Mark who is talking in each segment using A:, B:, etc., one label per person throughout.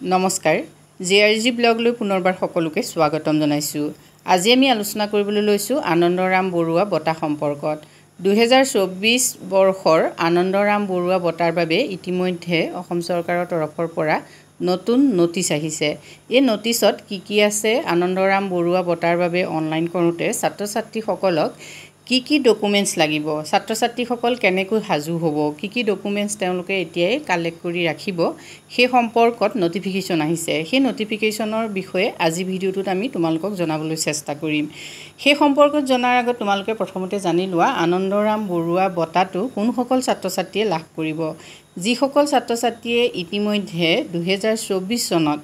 A: নমস্কাৰ জেআৰজি ব্লগলৈ পুনৰবাৰ সকলোকে স্বাগতম জনাইছোঁ। আজি আমি আলোচনা কৰিবলৈ লৈছোঁ আনন্দৰাম বৰুৱা বঁটা সম্পৰ্কত। 2024 বৰ্ষৰ আনন্দৰাম বৰুৱা বঁটাৰ বাবে ইতিমধ্যে অসম চৰকাৰৰ তৰফৰ পৰা নতুন নটিচ আহিছে। এই নটিচত কি আছে, আনন্দৰাম বৰুৱা বঁটাৰ বাবে অনলাইন কৰোঁতে ছাত্ৰ ছাত্ৰীসকলক কি ডকুমেণ্টছ লাগিব, ছাত্ৰ ছাত্ৰীসকল কেনেকৈ সাজু হ'ব, কি ডকুমেণ্টছ তেওঁলোকে এতিয়াই কালেক্ট কৰি ৰাখিব, সেই সম্পৰ্কত নটিফিকেশ্যন আহিছে। সেই নটিফিকেশ্যনৰ বিষয়ে আজি ভিডিঅ'টোত আমি তোমালোকক জনাবলৈ চেষ্টা কৰিম। সেই সম্পৰ্কত জনাৰ আগত তোমালোকে প্ৰথমতে জানি লোৱা আনন্দৰাম বৰুৱা বঁটাটো কোনসকল ছাত্ৰ ছাত্ৰীয়ে লাভ কৰিব। যিসকল ছাত্ৰ ছাত্ৰীয়ে ইতিমধ্যে 2024 চনত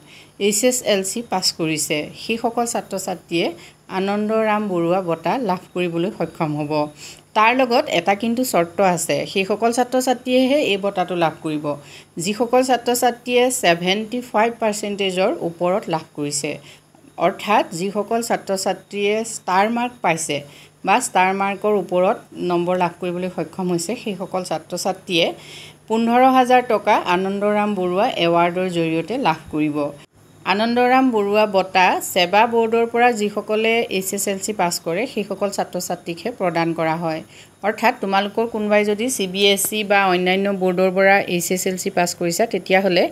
A: HSLC পাছ কৰিছে, সেইসকল ছাত্ৰ ছাত্ৰীয়ে আনন্দৰাম বৰুৱা বঁটা লাভ কৰিবলৈ সক্ষম হ'ব। তাৰ লগত এটা কিন্তু চৰ্ত আছে, সেইসকল ছাত্ৰ ছাত্ৰীয়েহে এই বঁটাটো লাভ কৰিব যিসকল ছাত্ৰ ছাত্ৰীয়ে 75%ৰ ওপৰত লাভ কৰিছে। অৰ্থাৎ যিসকল ছাত্ৰ ছাত্ৰীয়ে ষ্টাৰ মাৰ্ক পাইছে বা ষ্টাৰ মাৰ্কৰ ওপৰত নম্বৰ লাভ কৰিবলৈ সক্ষম হৈছে, সেইসকল ছাত্ৰ ছাত্ৰীয়ে 15,000 টকা আনন্দৰাম বৰুৱা এৱাৰ্ডৰ জৰিয়তে লাভ কৰিব। আনন্দৰাম বৰুৱা বঁটা সেৱা বৰ্ডৰ পৰা যিসকলে HSLC পাছ কৰে সেইসকল ছাত্ৰ ছাত্ৰীকহে প্ৰদান কৰা হয়। অৰ্থাৎ তোমালোকৰ কোনোবাই যদি CBSE বা অন্যান্য বৰ্ডৰ পৰা HSLC পাছ কৰিছা, তেতিয়াহ'লে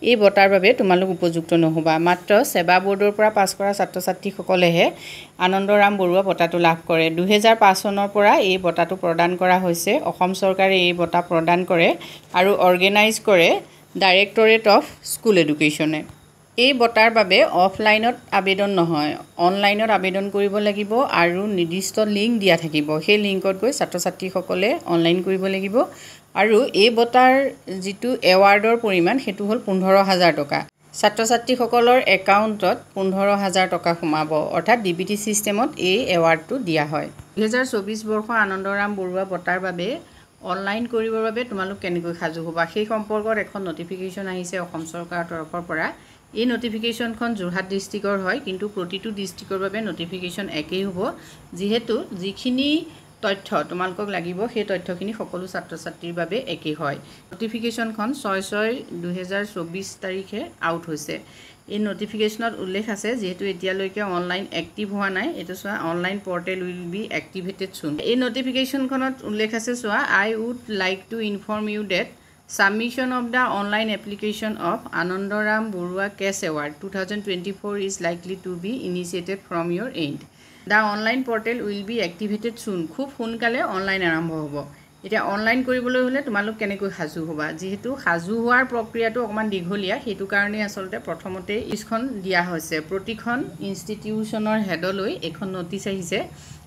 A: এই বঁটাৰ বাবে তোমালোক উপযুক্ত নহ'বা। মাত্ৰ সেৱা বৰ্ডৰ পৰা পাছ কৰা ছাত্ৰ ছাত্ৰীসকলেহে আনন্দৰাম বৰুৱা বঁটাটো লাভ কৰে। 2005 চনৰ পৰা এই বঁটাটো প্ৰদান কৰা হৈছে। অসম চৰকাৰে এই বঁটা প্ৰদান কৰে আৰু অৰ্গেনাইজ কৰে ডাইৰেক্টৰেট অফ স্কুল এডুকেশ্যনে। এই বঁটাৰ বাবে অফলাইনত আবেদন নহয়, অনলাইনত আবেদন কৰিব লাগিব আৰু নিৰ্দিষ্ট লিংক দিয়া থাকিব। সেই লিংকত গৈ ছাত্ৰ ছাত্ৰীসকলে অনলাইন কৰিব লাগিব আৰু এই বঁটাৰ যিটো এৱাৰ্ডৰ পৰিমাণ সেইটো হ'ল 15,000 টকা। ছাত্ৰ ছাত্ৰীসকলৰ একাউণ্টত 15,000 টকা সোমাব। অৰ্থাৎ DBT ছিষ্টেমত এই এৱাৰ্ডটো দিয়া হয়। 2024 বৰ্ষৰ আনন্দৰাম বৰুৱা বঁটাৰ বাবে অনলাইন কৰিবৰ বাবে তোমালোক কেনেকৈ সাজু হ'বা, সেই সম্পৰ্কত এখন নটিফিকেশ্যন আহিছে অসম চৰকাৰৰ তৰফৰ পৰা। এই নটিফিকেশ্যনখন যোৰহাট ডিষ্ট্ৰিক্টৰ হয়, কিন্তু প্ৰতিটো ডিষ্ট্ৰিক্টৰ বাবে নটিফিকেশ্যন একেই হ'ব, যিহেতু যিখিনি তথ্য তোমালোকক লাগিব সেই তথ্যখিনি সকলো ছাত্ৰ ছাত্ৰীৰ বাবে একেই হয়। নটিফিকেশ্যনখন 6/6/2024 তাৰিখে আউট হৈছে। এই নটিফিকেশ্যনত উল্লেখ আছে, যিহেতু এতিয়ালৈকে অনলাইন এক্টিভ হোৱা নাই, এইটো চোৱা online portal will be activated soon. এই নটিফিকেশ্যনখনত উল্লেখ আছে, চোৱা I would like to inform you date Submission of the online application of Anandaram Borua Cash Award 2024 is likely to be initiated from your end. The online portal will be activated soon. খুব সোনকালে online আৰম্ভ হ'ব। এতিয়া online কৰিবলৈ হ'লে তোমালোক কেনেকৈ সাজু হ'বা, যিহেতু সাজু হোৱাৰ প্ৰক্ৰিয়াটো অকণমান দীঘলীয়া, সেইটো কাৰণে আচলতে প্ৰথমতে ইখন দিয়া হৈছে। প্ৰতিখন ইনষ্টিটিউশ্যনৰ হেডলৈ এখন নটিচ আহিছে।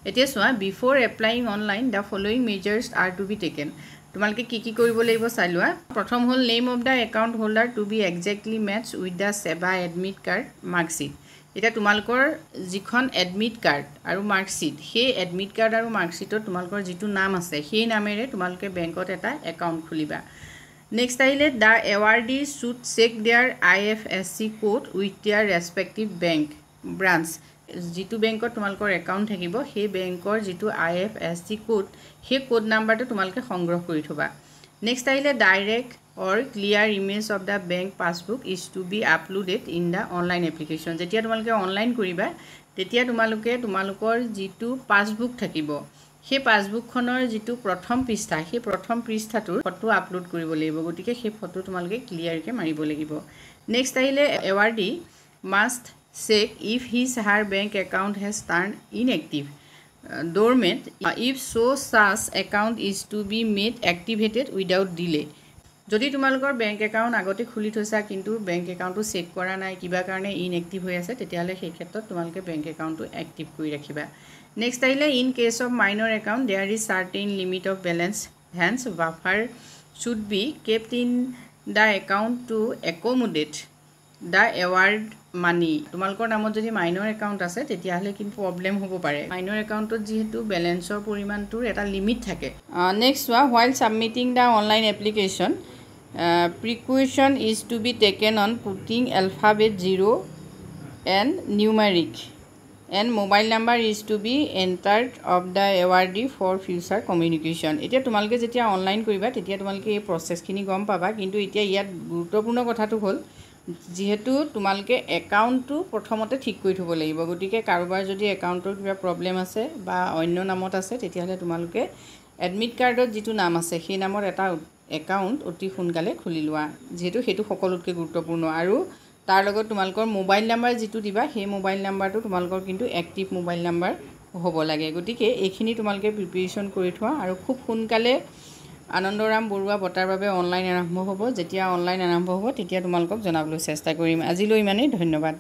A: এতিয়া চোৱা, before applying online the following measures are to be taken. তোমালোকে কি কৰিব লাগিব চাই লোৱা। প্ৰথম হ'ল name of the account holder to be exactly match with the SEBA admit card marksheet. এতিয়া তোমালোকৰ যিখন এডমিট কাৰ্ড আৰু মাৰ্কশ্বিট, সেই এডমিট কাৰ্ড আৰু মাৰ্কশ্বিটত তোমালোকৰ যিটো নাম আছে সেই নামেৰে তোমালোকে বেংকত এটা একাউণ্ট খুলিবা। নেক্সট আহিলে, the awardee should check their IFSC code with their respective bank branch. যিটো বেংকত তোমালোকৰ একাউণ্ট থাকিব সেই বেংকৰ যিটো IFSC কোড, সেই কোড নাম্বাৰটো তোমালোকে সংগ্ৰহ কৰি থ'বা। নেক্সট আহিলে, direct or clear image of the bank passbook is to be uploaded in the online application. যেতিয়া তোমালোকে অনলাইন কৰিবা, তেতিয়া তোমালোকৰ যিটো পাছবুক থাকিব, সেই পাছবুকখনৰ যিটো প্ৰথম পৃষ্ঠা, সেই প্ৰথম পৃষ্ঠাটোৰ ফটো আপলোড কৰিব লাগিব। গতিকে সেই ফটো তোমালোকে ক্লিয়াৰকৈ মাৰিব লাগিব। নেক্সট আহিলে, এৱাৰ্ডি must check if his her bank account has turned inactive, dormant, if so such account is to be made activated without delay. যদি তোমালোকৰ বেংক একাউণ্ট আগতে খুলি থৈছা কিন্তু বেংক একাউণ্টটো চেক কৰা নাই, কিবা কাৰণে ইনএক্টিভ হৈ আছে, তেতিয়াহ'লে সেই ক্ষেত্ৰত তোমালোকে বেংক একাউণ্টটো এক্টিভ কৰি ৰাখিবা। নেক্সট আহিলে, in case of minor account there is certain limit of balance, hence buffer should be kept in the account to accommodate the award money. তোমালোকৰ নামত যদি মাইনৰ একাউণ্ট আছে তেতিয়াহ'লে কিন্তু প্ৰব্লেম হ'ব পাৰে। মাইনৰ একাউণ্টত যিহেতু বেলেঞ্চৰ পৰিমাণটোৰ এটা লিমিট থাকে। নেক্সট চোৱা, while submitting the online application precaution is to be taken on putting alphabet 0 and numeric and mobile number is to be entered of the awardee for future communication. এতিয়া তোমালোকে যেতিয়া online কৰিবা তেতিয়া তোমালোকে এই প্ৰচেছখিনি গম পাবা, কিন্তু এতিয়া ইয়াত গুৰুত্বপূৰ্ণ কথাটো হ'ল যিহেতু তোমালোকে একাউণ্টটো প্ৰথমতে ঠিক কৰি থ'ব লাগিব, গতিকে কাৰোবাৰ যদি একাউণ্টৰ কিবা প্ৰব্লেম আছে বা অন্য নামত আছে তেতিয়াহ'লে তোমালোকে এডমিট কাৰ্ডত যিটো নাম আছে সেই নামত এটা একাউণ্ট অতি সোনকালে খুলি লোৱা, যিহেতু সেইটো সকলোতকৈ গুৰুত্বপূৰ্ণ। আৰু তাৰ লগত তোমালোকৰ মোবাইল নাম্বাৰ যিটো দিবা সেই মোবাইল নাম্বাৰটো তোমালোকৰ কিন্তু এক্টিভ মোবাইল নাম্বাৰ হ'ব লাগে। গতিকে এইখিনি তোমালোকে প্ৰিপেৰেশ্যন কৰি থোৱা আৰু খুব সোনকালে আনন্দৰাম বৰুৱা বঁটাৰ বাবে অনলাইন আৰম্ভ হ'ব। যেতিয়া অনলাইন আৰম্ভ হ'ব তেতিয়া তোমালোকক জনাবলৈ চেষ্টা কৰিম। আজিলৈ ইমানেই, ধন্যবাদ।